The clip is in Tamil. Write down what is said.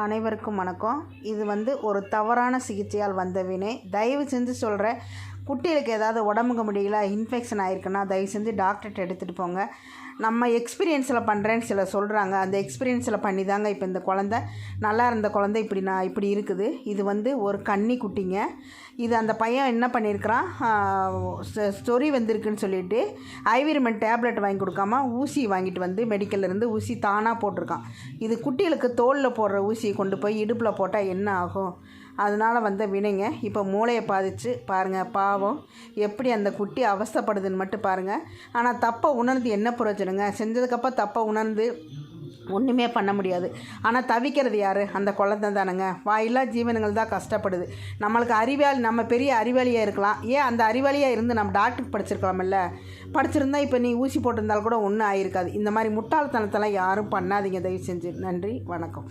அனைவருக்கும் வணக்கம். இது ஒரு தவறான சிகிச்சையால் வந்த வினை. தயவு செஞ்சு சொல்கிறேன், குட்டிகளுக்கு ஏதாவது உடம்புக்கு முடியல, இன்ஃபெக்ஷன் ஆகிருக்குன்னா தயவு செஞ்சு டாக்டர்கிட்ட எடுத்துகிட்டு போங்க. நம்ம எக்ஸ்பீரியன்ஸில் பண்ணுறேன்னு சிலர் சொல்கிறாங்க. அந்த எக்ஸ்பீரியன்ஸில் பண்ணி தாங்க இப்போ இந்த குழந்தை, நல்லா இருந்த குழந்தை இப்படி இருக்குது. இது ஒரு கன்னி குட்டிங்க. இது அந்த பையன் என்ன பண்ணியிருக்கிறான், ஸ்டொரி வந்திருக்குன்னு சொல்லிட்டு ஐவிரமெண்ட் டேப்லெட் வாங்கி கொடுக்காம ஊசி வாங்கிட்டு வந்து மெடிக்கல்லேருந்து ஊசி தானாக போட்டிருக்கான். இது குட்டிகளுக்கு தோலில் போடுற ஊசியை கொண்டு போய் இடுப்பில் போட்டால் என்ன ஆகும்? அதனால் வந்த வினைங்க. இப்போ மூளையை பாதிச்சு பாருங்கள், பாவம் எப்படி அந்த குட்டி அவஸ்தைப்படுதுன்னு மட்டும் பாருங்கள். ஆனால் தப்பை உணர்ந்து என்ன பிரயோஜனங்க? செஞ்சதுக்கப்புறம் தப்பை உணர்ந்து ஒன்றுமே பண்ண முடியாது. ஆனால் தவிக்கிறது யார்? அந்த குழந்தை தானுங்க. வாயில்லா ஜீவனங்கள் தான் கஷ்டப்படுது. நம்மளுக்கு நம்ம பெரிய அறிவாளியாக இருக்கலாம். ஏன் அந்த அறிவாளியாக இருந்து நம்ம டாக்டருக்கு படிச்சிருக்கலாமில்ல? படிச்சிருந்தா இப்போ நீ ஊசி போட்டிருந்தால் கூட ஒன்றும் ஆகிருக்காது. இந்த மாதிரி முட்டாள்தனத்தெல்லாம் யாரும் பண்ணாதீங்க தயவு செஞ்சு. நன்றி, வணக்கம்.